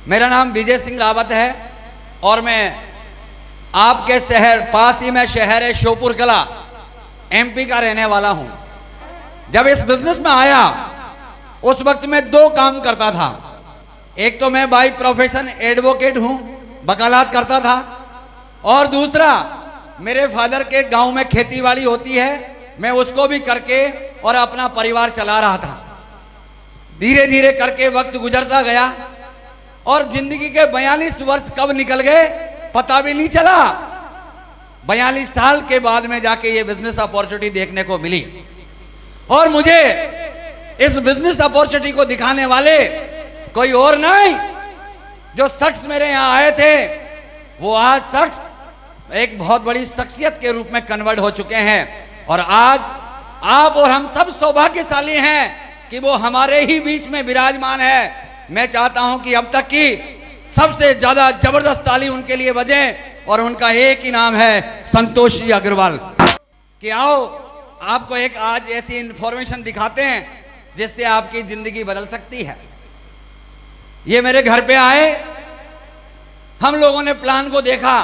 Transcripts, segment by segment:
मेरा नाम विजय सिंह रावत है और मैं आपके शहर पास ही में शहर है श्योपुर कला एमपी का रहने वाला हूं। जब इस बिजनेस में आया उस वक्त मैं दो काम करता था। एक तो मैं बाय प्रोफेशन एडवोकेट हूं, वकालत करता था, और दूसरा मेरे फादर के गांव में खेतीबाड़ी होती है, मैं उसको भी करके और अपना परिवार चला रहा था। धीरे धीरे करके वक्त गुजरता गया और जिंदगी के 42 वर्ष कब निकल गए पता भी नहीं चला। 42 साल के बाद में जाके ये बिजनेस अपॉर्चुनिटी देखने को मिली और मुझे इस बिजनेस अपॉर्चुनिटी को दिखाने वाले कोई और नहीं, जो शख्स मेरे यहां आए थे वो आज शख्स एक बहुत बड़ी शख्सियत के रूप में कन्वर्ट हो चुके हैं। और आज आप और हम सब सौभाग्यशाली हैं कि वो हमारे ही बीच में विराजमान है। मैं चाहता हूं कि अब तक की सबसे ज्यादा जबरदस्त ताली उनके लिए बजे और उनका एक ही नाम है संतोष जी अग्रवाल। कि आओ आपको एक आज ऐसी इंफॉर्मेशन दिखाते हैं जिससे आपकी जिंदगी बदल सकती है। ये मेरे घर पे आए, हम लोगों ने प्लान को देखा।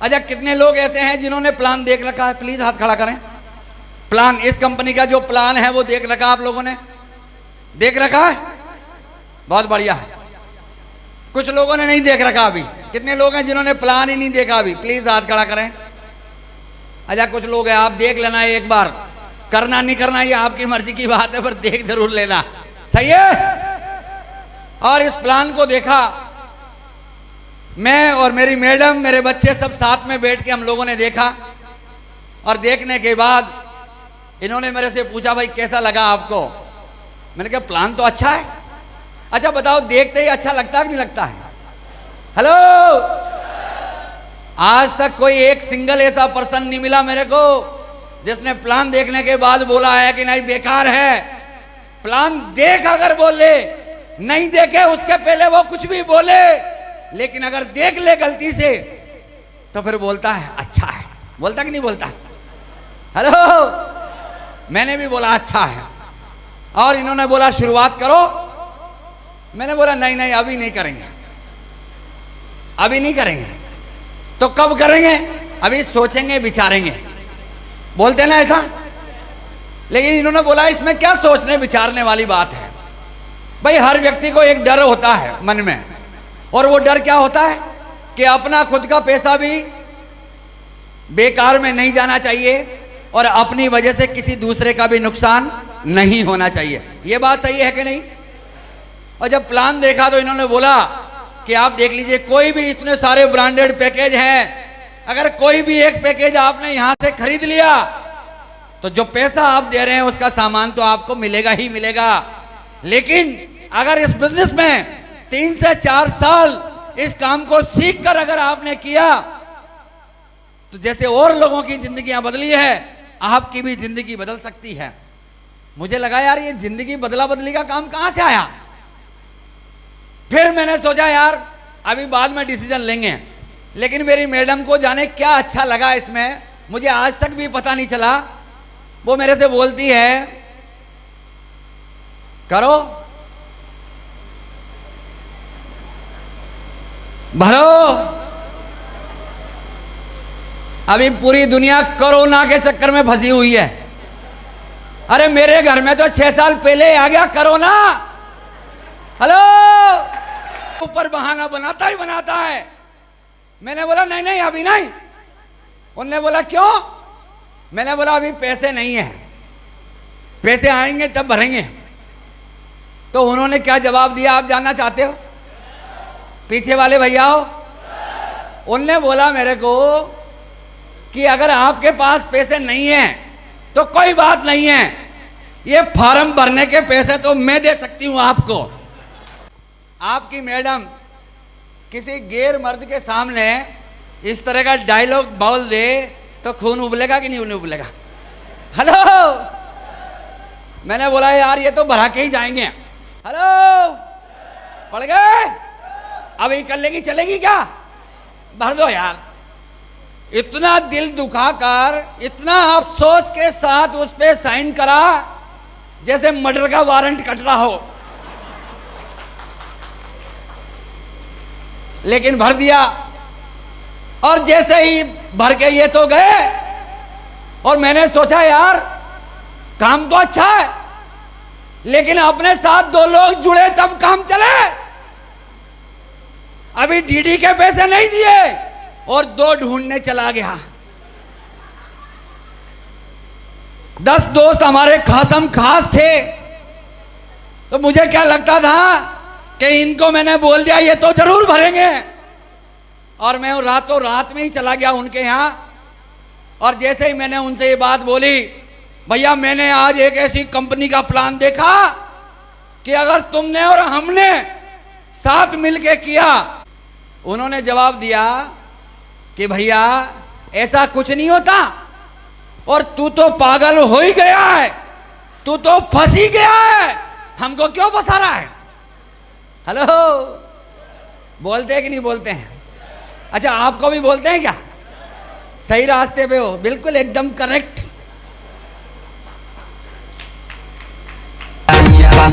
अच्छा, कितने लोग ऐसे हैं जिन्होंने प्लान देख रखा है? प्लीज हाथ खड़ा करें। प्लान, इस कंपनी का जो प्लान है वो देख रखा, आप लोगों ने देख रखा है? बहुत बढ़िया है। कुछ लोगों ने नहीं देख रखा अभी। कितने लोग हैं जिन्होंने प्लान ही नहीं देखा अभी? प्लीज हाथ खड़ा करें। अच्छा, कुछ लोग हैं, आप देख लेना एक बार, करना नहीं करना ये आपकी मर्जी की बात है, पर देख जरूर लेना, सही है? और इस प्लान को देखा, मैं और मेरी मैडम, मेरे बच्चे सब साथ में बैठ के हम लोगों ने देखा। और देखने के बाद इन्होंने मेरे से पूछा, भाई कैसा लगा आपको? मैंने कहा प्लान तो अच्छा है। अच्छा बताओ, देखते ही अच्छा लगता है कि नहीं लगता है? हेलो, आज तक कोई एक सिंगल ऐसा पर्सन नहीं मिला मेरे को जिसने प्लान देखने के बाद बोला है कि नहीं बेकार है। प्लान देख अगर बोले, नहीं देखे उसके पहले वो कुछ भी बोले, लेकिन अगर देख ले गलती से तो फिर बोलता है अच्छा है। बोलता कि नहीं बोलता? हेलो, मैंने भी बोला अच्छा है। और इन्होंने बोला शुरुआत करो। मैंने बोला नहीं नहीं अभी नहीं करेंगे, अभी नहीं करेंगे। तो कब करेंगे? अभी सोचेंगे विचारेंगे, बोलते ना ऐसा। लेकिन इन्होंने बोला इसमें क्या सोचने विचारने वाली बात है? भाई हर व्यक्ति को एक डर होता है मन में, और वो डर क्या होता है कि अपना खुद का पैसा भी बेकार में नहीं जाना चाहिए और अपनी वजह से किसी दूसरे का भी नुकसान नहीं होना चाहिए। ये बात सही है कि नहीं? और जब प्लान देखा तो इन्होंने बोला कि आप देख लीजिए, कोई भी इतने सारे ब्रांडेड पैकेज हैं, अगर कोई भी एक पैकेज आपने यहां से खरीद लिया तो जो पैसा आप दे रहे हैं उसका सामान तो आपको मिलेगा ही मिलेगा। लेकिन अगर इस बिजनेस में 3 से 4 साल इस काम को सीख कर अगर आपने किया तो जैसे और लोगों की जिंदगियां बदली है, आपकी भी जिंदगी बदल सकती है। मुझे लगा यार ये जिंदगी बदला बदली का काम कहां से आया? फिर मैंने सोचा यार अभी बाद में डिसीजन लेंगे। लेकिन मेरी मैडम को जाने क्या अच्छा लगा इसमें, मुझे आज तक भी पता नहीं चला। वो मेरे से बोलती है करो भरो। अभी पूरी दुनिया कोरोना के चक्कर में फंसी हुई है। अरे मेरे घर में तो 6 साल पहले आ गया कोरोना। हेलो, ऊपर बहाना बनाता ही बनाता है। मैंने बोला नहीं नहीं अभी नहीं। उन्होंने बोला क्यों? मैंने बोला अभी पैसे नहीं है, पैसे आएंगे तब भरेंगे। तो उन्होंने क्या जवाब दिया आप जानना चाहते हो? पीछे वाले भैया हो, उनने बोला मेरे को कि अगर आपके पास पैसे नहीं हैं तो कोई बात नहीं है, ये फॉर्म भरने के पैसे तो मैं दे सकती हूं आपको। आपकी मैडम किसी गैर मर्द के सामने इस तरह का डायलॉग बोल दे तो खून उबलेगा कि नहीं उबलेगा? हेलो, मैंने बोला यार ये तो भरा के ही जाएंगे। हेलो, पड़ गए? अभी कर लेगी चलेगी क्या? भर दो यार। इतना दिल दुखाकर, इतना अफसोस के साथ उस पे साइन करा जैसे मर्डर का वारंट कट रहा हो। लेकिन भर दिया। और जैसे ही भर के ये तो गए, और मैंने सोचा यार काम तो अच्छा है, लेकिन अपने साथ 2 लोग जुड़े तब काम चले। अभी डीडी के पैसे नहीं दिए और 2 ढूंढने चला गया। 10 दोस्त हमारे खासम खास थे, तो मुझे क्या लगता था कि इनको मैंने बोल दिया ये तो जरूर भरेंगे, और मैं रातों रात में ही चला गया उनके यहां। और जैसे ही मैंने उनसे ये बात बोली, भैया मैंने आज एक ऐसी कंपनी का प्लान देखा कि अगर तुमने और हमने साथ मिलके किया। उन्होंने जवाब दिया कि भैया ऐसा कुछ नहीं होता, और तू तो पागल हो ही गया है, तू तो फंस ही गया है, हमको क्यों फंसा रहा है। हेलो, बोलते हैं कि नहीं बोलते हैं? अच्छा, आपको भी बोलते हैं क्या? सही रास्ते पे हो, बिल्कुल एकदम करेक्ट।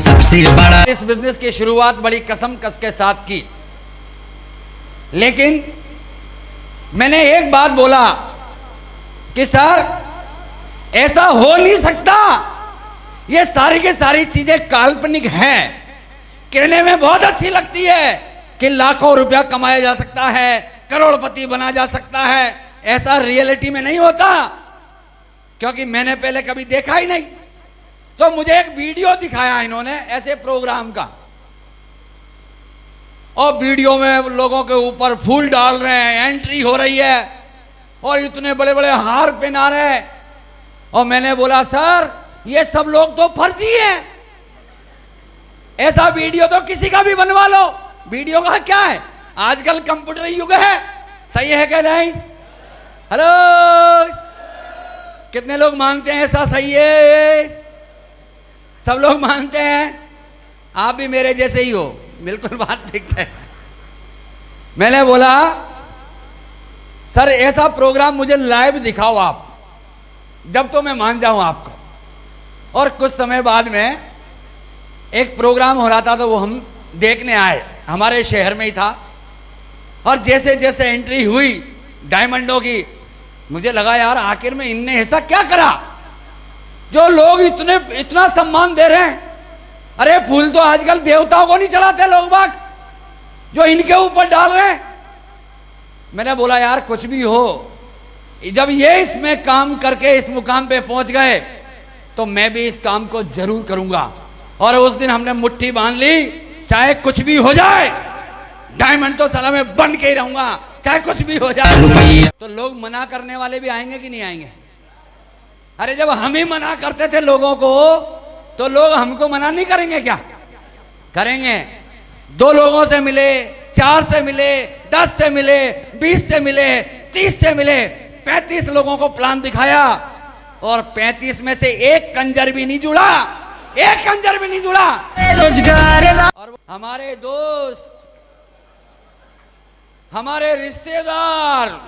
सबसे बड़ा इस बिजनेस की शुरुआत बड़ी कसम कस के साथ की, लेकिन मैंने एक बात बोला कि सर ऐसा हो नहीं सकता, ये सारी की सारी चीजें काल्पनिक हैं। कहने में बहुत अच्छी लगती है कि लाखों रुपया कमाया जा सकता है, करोड़पति बना जा सकता है, ऐसा रियलिटी में नहीं होता, क्योंकि मैंने पहले कभी देखा ही नहीं। तो मुझे एक वीडियो दिखाया इन्होंने ऐसे प्रोग्राम का, और वीडियो में लोगों के ऊपर फूल डाल रहे हैं, एंट्री हो रही है, और इतने बड़े बड़े हार पहना रहे हैं। और मैंने बोला सर ये सब लोग तो फर्जी हैं, ऐसा वीडियो तो किसी का भी बनवा लो। वीडियो का क्या है, आजकल कंप्यूटर युग है, सही है क्या नहीं? हेलो, कितने लोग मानते हैं ऐसा सही है? सब लोग मानते हैं, आप भी मेरे जैसे ही हो, बिल्कुल बात ठीक है। मैंने बोला सर ऐसा प्रोग्राम मुझे लाइव दिखाओ आप, जब तो मैं मान जाऊं आपको। और कुछ समय बाद में एक प्रोग्राम हो रहा था, तो वो हम देखने आए, हमारे शहर में ही था। और जैसे जैसे एंट्री हुई डायमंडों की, मुझे लगा यार आखिर में इनने ऐसा क्या करा जो लोग इतना सम्मान दे रहे हैं। अरे फूल तो आजकल देवताओं को नहीं चढ़ाते लोग बाग, जो इनके ऊपर डाल रहे हैं। मैंने बोला यार कुछ भी हो, जब ये इसमें काम करके इस मुकाम पे पहुंच गए, तो मैं भी इस काम को जरूर करूंगा। और उस दिन हमने मुट्ठी बांध ली, चाहे कुछ भी हो जाए, डायमंड तो साला मैं बन के ही रहूंगा, चाहे कुछ भी हो जाए। तो लोग मना करने वाले भी आएंगे कि नहीं आएंगे? अरे जब हम ही मना करते थे लोगों को, तो लोग हमको मना नहीं करेंगे क्या? करेंगे। 2 लोगों से मिले, 4 से मिले, 10 से मिले, 20 से मिले, 30 से मिले, 35 लोगों को प्लान दिखाया, और 35 में से एक कंजर भी नहीं जुड़ा, एक कंजर भी नहीं जुड़ा। और हमारे दोस्त, हमारे रिश्तेदार,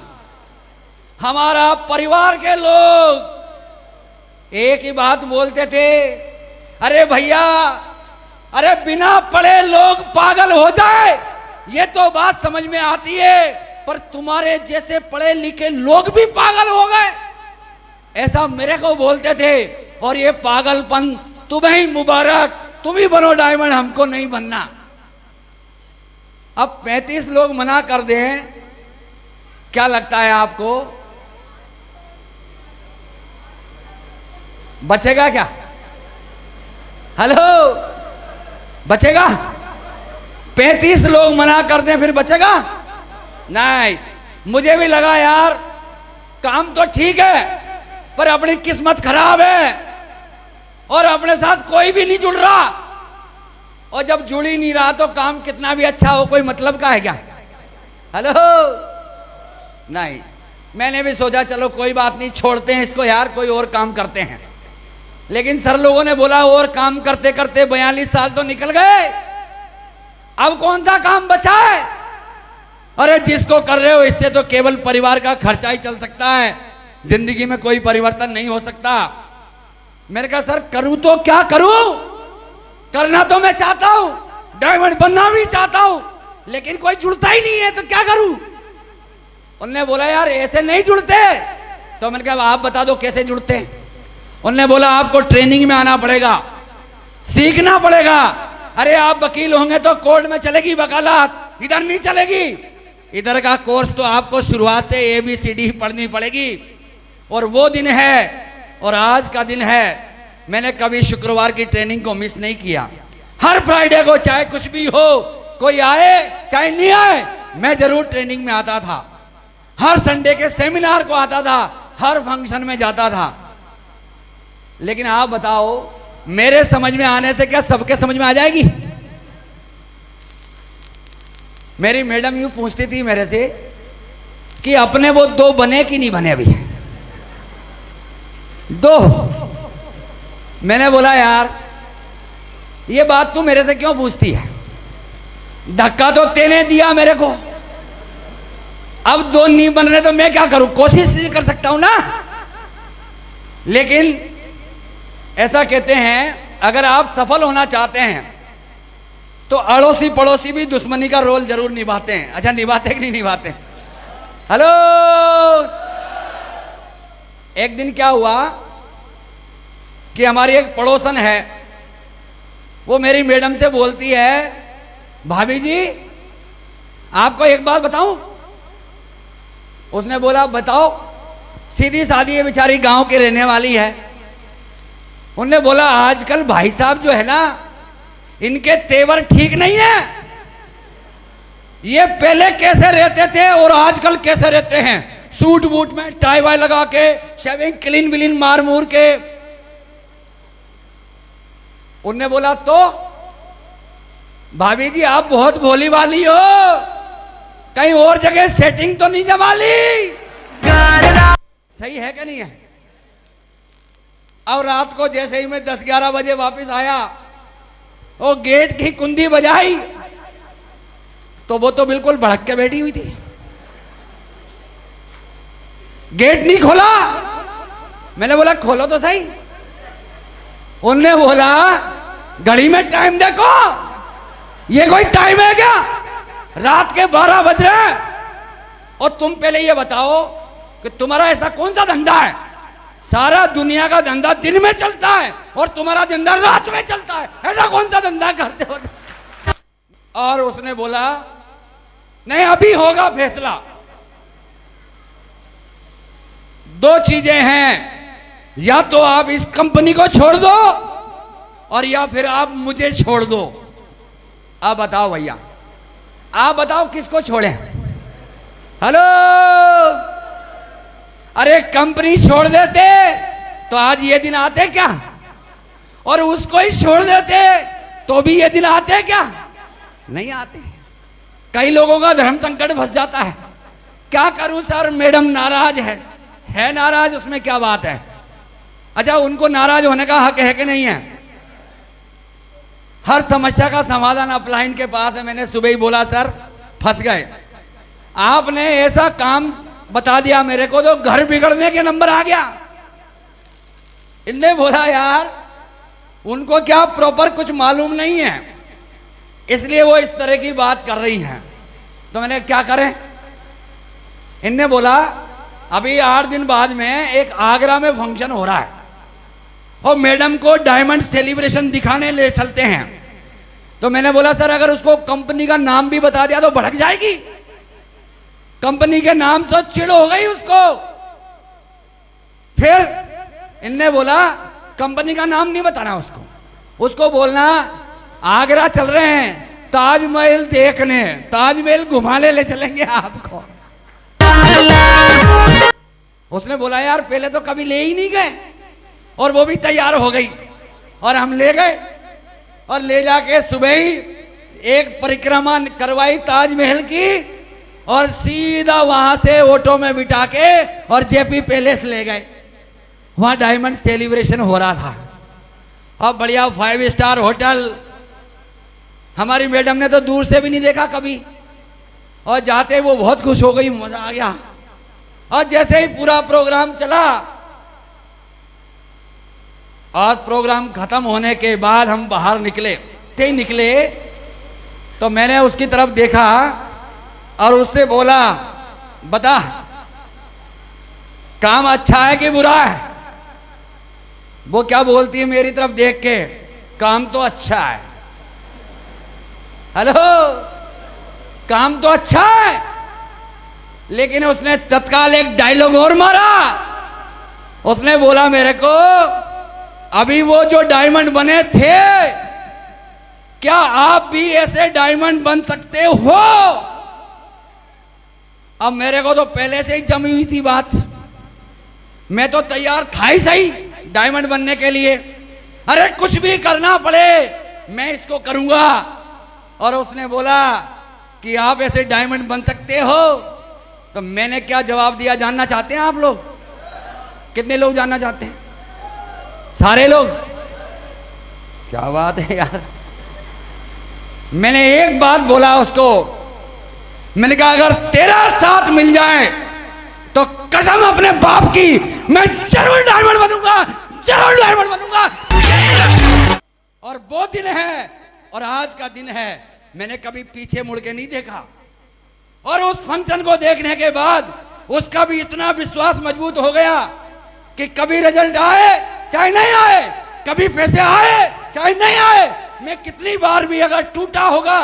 हमारा परिवार के लोग एक ही बात बोलते थे, अरे भैया, अरे बिना पढ़े लोग पागल हो जाए ये तो बात समझ में आती है, पर तुम्हारे जैसे पढ़े लिखे लोग भी पागल हो गए, ऐसा मेरे को बोलते थे। और ये पागलपन तुम्हें ही मुबारक, तुम ही बनो डायमंड, हमको नहीं बनना। अब 35 लोग मना कर दें, क्या लगता है आपको बचेगा क्या? हेलो, बचेगा? 35 लोग मना कर दें फिर बचेगा? नहीं। मुझे भी लगा यार काम तो ठीक है, पर अपनी किस्मत खराब है, और अपने साथ कोई भी नहीं जुड़ रहा। और जब जुड़ ही नहीं रहा तो काम कितना भी अच्छा हो, कोई मतलब का है क्या? हेलो, नहीं। मैंने भी सोचा चलो कोई बात नहीं, छोड़ते हैं इसको यार, कोई और काम करते हैं। लेकिन सर लोगों ने बोला और काम करते करते 42 साल तो निकल गए, अब कौन सा काम बचा है? अरे जिसको कर रहे हो इससे तो केवल परिवार का खर्चा ही चल सकता है, जिंदगी में कोई परिवर्तन नहीं हो सकता। मैंने कहा सर करूं तो क्या करूं? करना तो मैं चाहता हूं, डायमंड बनना भी चाहता हूं, लेकिन कोई जुड़ता ही नहीं है, तो क्या करूं? उन्होंने बोला यार ऐसे नहीं जुड़ते। तो मैंने कहा आप बता दो कैसे जुड़ते। उन्होंने बोला आपको ट्रेनिंग में आना पड़ेगा, सीखना पड़ेगा। अरे आप वकील होंगे तो कोर्ट में चलेगी वकालत, इधर नहीं चलेगी। इधर का कोर्स तो आपको शुरुआत से ABCD पढ़नी पड़ेगी। और वो दिन है और आज का दिन है, मैंने कभी शुक्रवार की ट्रेनिंग को मिस नहीं किया। हर फ्राइडे को चाहे कुछ भी हो, कोई आए चाहे नहीं आए, मैं जरूर ट्रेनिंग में आता था। हर संडे के सेमिनार को आता था, हर फंक्शन में जाता था। लेकिन आप बताओ मेरे समझ में आने से क्या सबके समझ में आ जाएगी? मेरी मैडम यूं पूछती थी मेरे से कि अपने वो 2 बने कि नहीं बने अभी 2। मैंने बोला यार ये बात तू मेरे से क्यों पूछती है? धक्का तो तेने दिया मेरे को, अब 2 नहीं बन रहे तो मैं क्या करूं? कोशिश कर सकता हूं ना। लेकिन ऐसा कहते हैं अगर आप सफल होना चाहते हैं तो अड़ोसी पड़ोसी भी दुश्मनी का रोल जरूर निभाते हैं। अच्छा निभाते कि नहीं निभाते? हेलो। एक दिन क्या हुआ कि हमारी एक पड़ोसन है, वो मेरी मैडम से बोलती है भाभी जी आपको एक बात बताऊं? उसने बोला बताओ। सीधी सादी ये बेचारी गांव की रहने वाली है। उन्होंने बोला आजकल भाई साहब जो है ना, इनके तेवर ठीक नहीं है। ये पहले कैसे रहते थे और आजकल कैसे रहते हैं, सूट बूट में टाई वाई लगा के, शेविंग क्लीन विलीन मार मूर के। उन्होंने बोला तो भाभी जी आप बहुत भोली वाली हो, कहीं और जगह सेटिंग तो नहीं जमा ली? सही है कि नहीं है? और रात को जैसे ही मैं 10-11 बजे वापस आया, वो गेट की कुंडी बजाई तो वो तो बिल्कुल भड़क के बैठी हुई थी। गेट नहीं खोला। मैंने बोला खोलो तो सही। उनने बोला घड़ी में टाइम देखो, ये कोई टाइम है क्या? रात के 12 बज रहे हैं। और तुम पहले ये बताओ कि तुम्हारा ऐसा कौन सा धंधा है? सारा दुनिया का धंधा दिन में चलता है और तुम्हारा धंधा रात में चलता है। ऐसा कौन सा धंधा करते हो? और उसने बोला नहीं अभी होगा फैसला। 2 चीजें हैं, या तो आप इस कंपनी को छोड़ दो और या फिर आप मुझे छोड़ दो। आप बताओ भैया, आप बताओ किसको छोड़े? हेलो। अरे कंपनी छोड़ देते तो आज ये दिन आते क्या? और उसको ही छोड़ देते तो भी ये दिन आते क्या? नहीं आते। कई लोगों का धर्म संकट फंस जाता है। क्या करूं सर, मैडम नाराज है नाराज, उसमें क्या बात है? अच्छा उनको नाराज होने का हक है कि नहीं है? हर समस्या का समाधान अपलाइन के पास है। मैंने सुबह ही बोला सर फंस गए, आपने ऐसा काम बता दिया मेरे को तो घर बिगड़ने के नंबर आ गया। इनने बोला यार उनको क्या प्रॉपर कुछ मालूम नहीं है, इसलिए वो इस तरह की बात कर रही हैं। तो मैंने क्या करें? इनने बोला अभी 8 दिन बाद में एक आगरा में फंक्शन हो रहा है और मैडम को डायमंड सेलिब्रेशन दिखाने ले चलते हैं। तो मैंने बोला सर अगर उसको कंपनी का नाम भी बता दिया तो भड़क जाएगी। कंपनी के नाम से चिढ़ हो गई उसको। फिर इनने बोला कंपनी का नाम नहीं बताना उसको बोलना आगरा चल रहे हैं ताजमहल देखने, ताजमहल घुमाने ले चलेंगे आपको। उसने बोला यार पहले तो कभी ले ही नहीं गए, और वो भी तैयार हो गई और हम ले गए और ले जाके सुबह ही एक परिक्रमा करवाई ताजमहल की और सीधा वहां से ऑटो में बिठा के और जेपी पैलेस ले गए। वहां डायमंड सेलिब्रेशन हो रहा था और बढ़िया 5 स्टार होटल। हमारी मैडम ने तो दूर से भी नहीं देखा कभी, और जाते वो बहुत खुश हो गई, मजा आ गया। और जैसे ही पूरा प्रोग्राम चला और प्रोग्राम खत्म होने के बाद हम बाहर निकले तो मैंने उसकी तरफ देखा और उससे बोला, बता काम अच्छा है कि बुरा है? वो क्या बोलती है मेरी तरफ देख के, काम तो अच्छा है। हेलो, काम तो अच्छा है, लेकिन उसने तत्काल एक डायलॉग और मारा। उसने बोला मेरे को, अभी वो जो डायमंड बने थे, क्या आप भी ऐसे डायमंड बन सकते हो? अब मेरे को तो पहले से ही जमी हुई थी बात, मैं तो तैयार था ही सही डायमंड बनने के लिए। अरे कुछ भी करना पड़े मैं इसको करूंगा। और उसने बोला कि आप ऐसे डायमंड बन सकते हो। तो मैंने क्या जवाब दिया जानना चाहते हैं आप लोग? कितने लोग जानना चाहते हैं? सारे लोग? क्या बात है यार। मैंने एक बात बोला उसको, मैंने कहा अगर तेरा साथ मिल जाए तो कसम अपने बाप की, मैं जरूर डायमंड बनूंगा, जरूर डायमंड बनूंगा। और वो दिन है और आज का दिन है, मैंने कभी पीछे मुड़ के नहीं देखा। और उस फंक्शन को देखने के बाद उसका भी इतना विश्वास मजबूत हो गया कि कभी रिजल्ट आए चाहे नहीं आए, कभी पैसे आए चाहे नहीं आए, मैं कितनी बार भी अगर टूटा होगा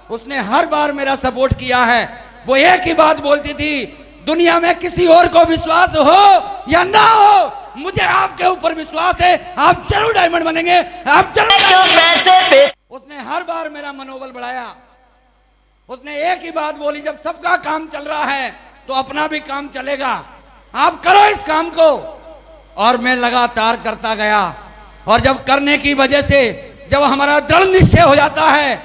उसने हर बार मेरा सपोर्ट किया है। वो एक ही बात बोलती थी, दुनिया में किसी और को विश्वास हो या ना हो, मुझे आपके ऊपर विश्वास है, आप जरूर डायमंड बनेंगे, आप जरूर। उसने हर बार मेरा मनोबल बढ़ाया। उसने एक ही बात बोली, जब सबका काम चल रहा है तो अपना भी काम चलेगा, आप करो इस काम को। और मैं लगातार करता गया। और जब करने की वजह से जब हमारा दृढ़ निश्चय हो जाता है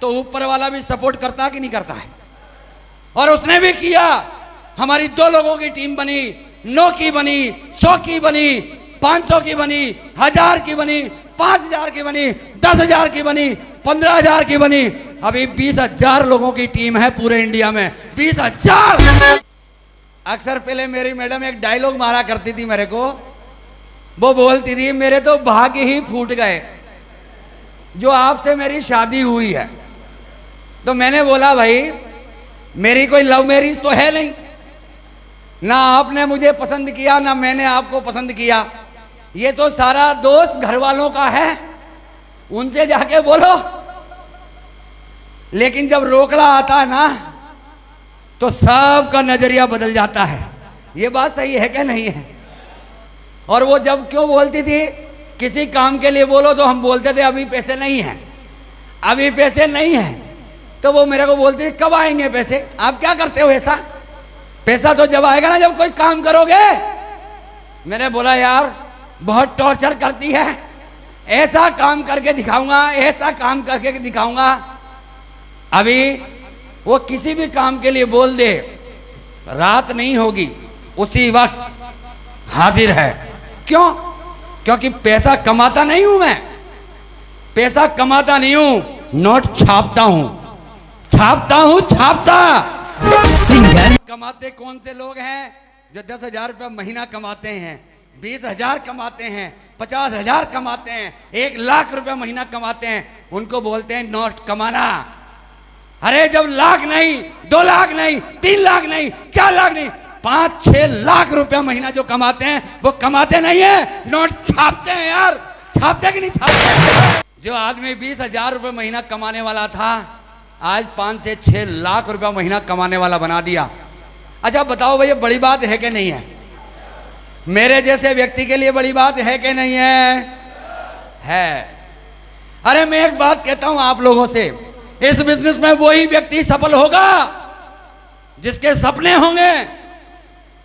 तो ऊपर वाला भी सपोर्ट करता कि नहीं करता है? और उसने भी किया। हमारी 2 लोगों की टीम बनी, 9 की बनी, 100 की बनी, 500 की बनी, 1000 की बनी, 5000 की बनी, 10,000 की बनी, 15,000 की बनी। अभी 20,000 लोगों की टीम है पूरे इंडिया में, 20,000। अक्सर पहले मेरी मैडम एक डायलॉग मारा करती थी मेरे को, वो बोलती थी मेरे तो भाग्य ही फूट गए जो आपसे मेरी शादी हुई है। तो मैंने बोला भाई मेरी कोई लव मैरिज तो है नहीं, ना आपने मुझे पसंद किया ना मैंने आपको पसंद किया, ये तो सारा दोस्त घर वालों का है, उनसे जाके बोलो। लेकिन जब रोकड़ा आता है ना तो सबका नजरिया बदल जाता है। ये बात सही है क्या नहीं है? और वो जब क्यों बोलती थी किसी काम के लिए बोलो तो हम बोलते थे अभी पैसे नहीं हैं, अभी पैसे नहीं हैं। तो वो मेरे को बोलती थी कब आएंगे पैसे? आप क्या करते हो ऐसा? पैसा तो जब आएगा ना जब कोई काम करोगे। मैंने बोला यार बहुत टॉर्चर करती है, ऐसा काम करके दिखाऊंगा, ऐसा काम करके दिखाऊंगा। अभी वो किसी भी काम के लिए बोल दे, रात नहीं होगी उसी वक्त हाजिर है। क्यों? क्योंकि पैसा कमाता नहीं हूं मैं, पैसा कमाता नहीं हूं, नोट छापता हूं, छापता हूं, छापता। कमाते कौन से लोग हैं जो 10,000 रुपये महीना कमाते हैं, 20,000 कमाते हैं, 50,000 कमाते हैं, 1,00,000 रुपये महीना कमाते हैं, उनको बोलते हैं नोट कमाना। अरे जब लाख नहीं, 2 लाख नहीं, 3 लाख नहीं, 4 लाख नहीं, 5-6 लाख रुपया महीना जो कमाते हैं वो कमाते नहीं है, नोट छापते हैं यार। छापते कि नहीं छापते? जो आदमी 20,000 रुपये महीना कमाने वाला था आज 5 से 6 लाख रुपया महीना कमाने वाला बना दिया। अच्छा बताओ भैया बड़ी बात है कि नहीं है? मेरे जैसे व्यक्ति के लिए बड़ी बात है कि नहीं है? है। अरे मैं एक बात कहता हूं आप लोगों से, इस बिजनेस में वही व्यक्ति सफल होगा जिसके सपने होंगे,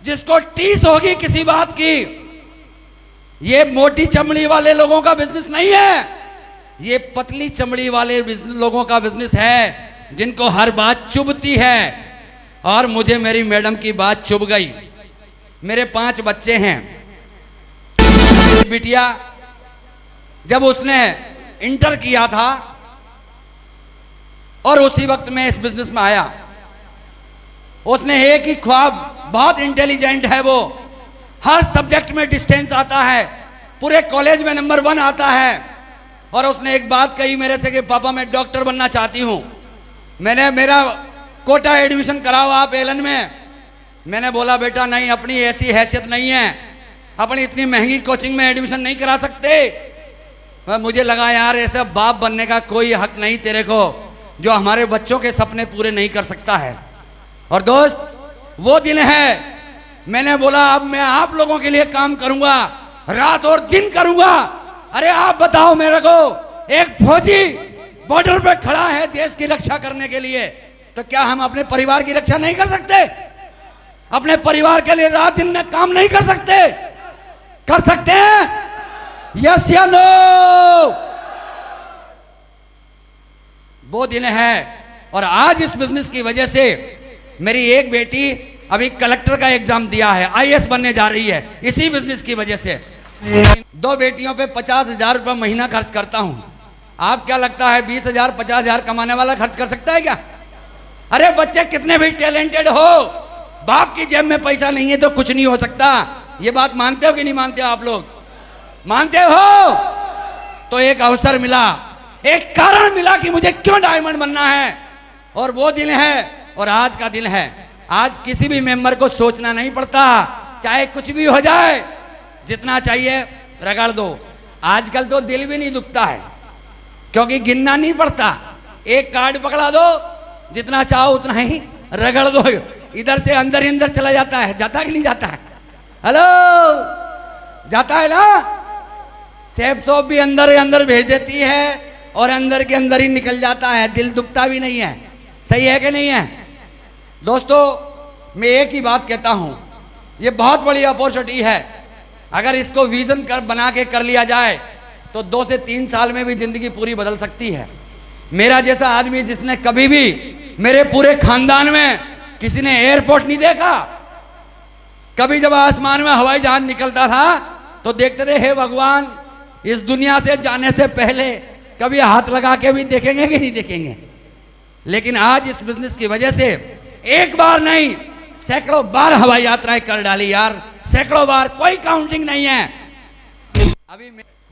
जिसको टीस होगी किसी बात की। ये मोटी चमड़ी वाले लोगों का बिजनेस नहीं है, ये पतली चमड़ी वाले लोगों का बिजनेस है जिनको हर बात चुभती है। और मुझे मेरी मैडम की बात चुभ गई। मेरे 5 बच्चे हैं। बिटिया जब उसने इंटर किया था और उसी वक्त मैं इस बिजनेस में आया, उसने एक ही ख्वाब, बहुत इंटेलिजेंट है वो, हर सब्जेक्ट में डिस्टेंस आता है, पूरे कॉलेज में नंबर 1 आता है। और उसने एक बात कही मेरे से कि पापा मैं डॉक्टर बनना चाहती हूं। मैंने मेरा कोटा एडमिशन कराओ आप एलन में। मैंने बोला बेटा नहीं, अपनी ऐसी हैसियत नहीं है, अपनी इतनी महंगी कोचिंग में एडमिशन नहीं करा सकते। मुझे लगा यार ऐसा बाप बनने का कोई हक नहीं तेरे को जो हमारे बच्चों के सपने पूरे नहीं कर सकता है। और दोस्त वो दिन है, मैंने बोला अब मैं आप लोगों के लिए काम करूंगा, रात और दिन करूंगा। अरे आप बताओ मेरे को, एक फौजी बॉर्डर पे खड़ा है देश की रक्षा करने के लिए, तो क्या हम अपने परिवार की रक्षा नहीं कर सकते? अपने परिवार के लिए रात दिन में काम नहीं कर सकते? कर सकते हैं? यस या नो? वो दिन है। और आज इस बिजनेस की वजह से मेरी एक बेटी अभी कलेक्टर का एग्जाम दिया है, आईएएस बनने जा रही है, इसी बिजनेस की वजह से। 2 बेटियों पे 50,000 रुपये महीना खर्च करता हूं। आप क्या लगता है 20,000 50,000 कमाने वाला खर्च कर सकता है क्या? अरे बच्चे कितने भी टैलेंटेड हो, बाप की जेब में पैसा नहीं है तो कुछ नहीं हो सकता। ये बात मानते हो कि नहीं मानते हो? आप लोग मानते हो? तो एक अवसर मिला, एक कारण मिला कि मुझे क्यों डायमंड बनना है, और वो दिन है और आज का दिन है। आज किसी भी मेंबर को सोचना नहीं पड़ता, चाहे कुछ भी हो जाए, जितना चाहिए रगड़ दो। आजकल तो दिल भी नहीं दुखता है क्योंकि गिनना नहीं पड़ता, एक कार्ड पकड़ा दो, जितना चाहो उतना ही रगड़ दो, इधर से अंदर ही अंदर चला जाता है। जाता कि नहीं जाता है? हेलो, जाता है ना? सेफ सोप भी अंदर ही अंदर भेज देती है और अंदर के अंदर ही निकल जाता है, दिल दुखता भी नहीं है। सही है कि नहीं है? दोस्तों मैं एक ही बात कहता हूं, ये बहुत बड़ी अपॉर्चुनिटी है। अगर इसको विजन कर बना के कर लिया जाए तो 2 से 3 साल में भी जिंदगी पूरी बदल सकती है। मेरा जैसा आदमी जिसने कभी भी मेरे पूरे खानदान में किसी ने एयरपोर्ट नहीं देखा, कभी जब आसमान में हवाई जहाज निकलता था तो देखते थे हे भगवान इस दुनिया से जाने से पहले कभी हाथ लगा के भी देखेंगे कि नहीं देखेंगे। लेकिन आज इस बिजनेस की वजह से एक बार नहीं सैकड़ों बार हवाई यात्राएं कर डाली यार, सैकड़ों बार, कोई काउंटिंग नहीं है।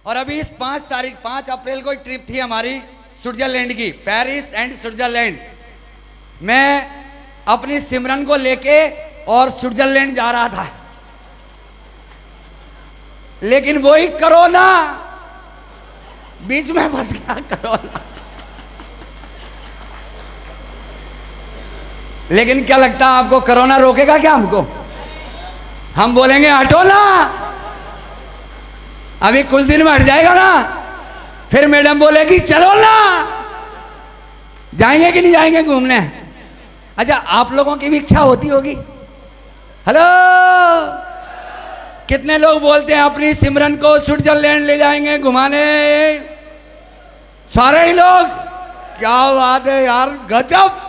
अभी इस 5 अप्रैल को ट्रिप थी हमारी स्विट्जरलैंड की, पेरिस एंड स्विट्जरलैंड। मैं अपनी सिमरन को लेके और स्विट्जरलैंड जा रहा था, लेकिन वही कोरोना बीच में फंस गया, कोरोना। लेकिन क्या लगता है आपको, कोरोना रोकेगा क्या हमको? हम बोलेंगे हटो ना, अभी कुछ दिन में हट जाएगा ना, फिर मैडम बोलेगी चलो ना। जाएंगे कि नहीं जाएंगे घूमने? अच्छा आप लोगों की भी इच्छा होती होगी। हेलो, कितने लोग बोलते हैं अपनी सिमरन को स्विट्जरलैंड ले जाएंगे घुमाने? सारे ही लोग, क्या बात है यार, गजब।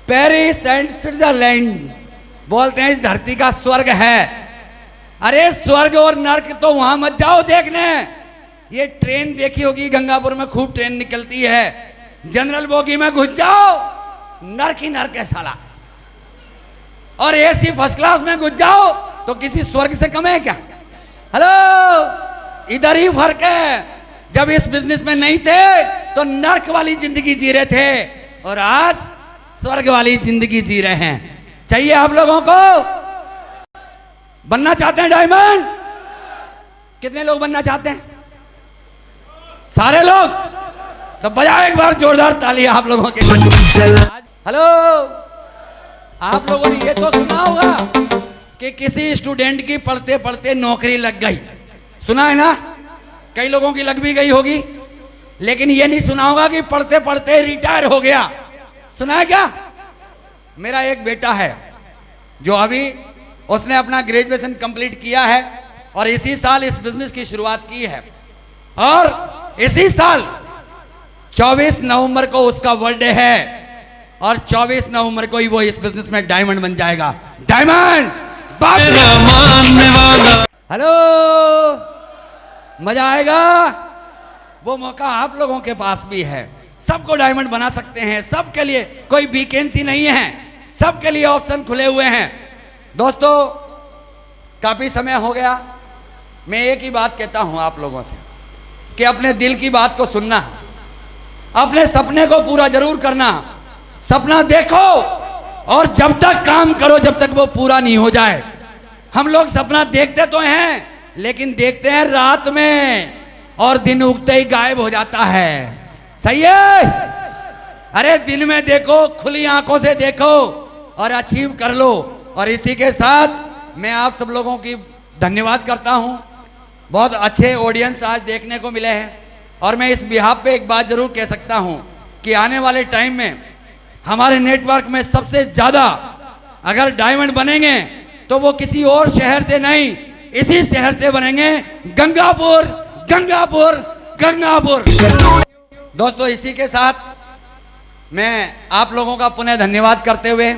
पेरिस एंड स्विट्जरलैंड बोलते हैं इस धरती का स्वर्ग है। अरे स्वर्ग और नर्क तो वहां मत जाओ देखने। ये ट्रेन देखी होगी, गंगापुर में खूब ट्रेन निकलती है, जनरल बोगी में घुस जाओ, नर्क ही नर्क है साला। और एसी फर्स्ट क्लास में घुस जाओ तो किसी स्वर्ग से कम है क्या? हेलो, इधर ही फर्क है। जब इस बिजनेस में नहीं थे तो नर्क वाली जिंदगी जी रहे थे और आज स्वर्ग वाली जिंदगी जी रहे हैं। चाहिए आप लोगों को? बनना चाहते हैं डायमंड? कितने लोग बनना चाहते हैं? सारे लोग? तो बजाओ एक बार जोरदार ताली आप लोगों के। हेलो, आप लोगों ने ये तो सुना होगा कि किसी स्टूडेंट की पढ़ते पढ़ते नौकरी लग गई, सुना है ना? कई लोगों की लग भी गई होगी, लेकिन ये नहीं सुना होगा कि पढ़ते पढ़ते रिटायर हो गया। सुना है क्या? मेरा एक बेटा है जो अभी उसने अपना ग्रेजुएशन कंप्लीट किया है और इसी साल इस बिजनेस की शुरुआत की है, और इसी साल 24 नवंबर को उसका बर्थडे है और 24 नवंबर को ही वो इस बिजनेस में डायमंड बन जाएगा। डायमंड मानने वाला। हेलो, मजा आएगा। वो मौका आप लोगों के पास भी है, सबको डायमंड बना सकते हैं। सबके लिए कोई वैकेंसी नहीं है, सबके लिए ऑप्शन खुले हुए हैं। दोस्तों काफी समय हो गया, मैं एक ही बात कहता हूं आप लोगों से कि अपने दिल की बात को सुनना। अपने सपने को पूरा जरूर करना। सपना देखो और जब तक काम करो जब तक वो पूरा नहीं हो जाए। हम लोग सपना देखते तो हैं लेकिन देखते हैं रात में और दिन उगते ही गायब हो जाता है। सही है? अरे दिन में देखो, खुली आंखों से देखो और अचीव कर लो। और इसी के साथ मैं आप सब लोगों की धन्यवाद करता हूं। बहुत अच्छे ऑडियंस आज देखने को मिले हैं और मैं इस बिहाफ पे एक बात जरूर कह सकता हूं कि आने वाले टाइम में हमारे नेटवर्क में सबसे ज्यादा अगर डायमंड बनेंगे तो वो किसी और शहर से नहीं, इसी शहर से बनेंगे। गंगापुर, गंगापुर, गंगापुर। दोस्तों, इसी के साथ मैं आप लोगों का पुनः धन्यवाद करते हुए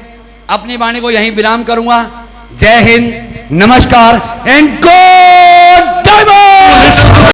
अपनी वाणी को यहीं विराम करूंगा। जय हिंद, नमस्कार एंड गॉड डायमंड।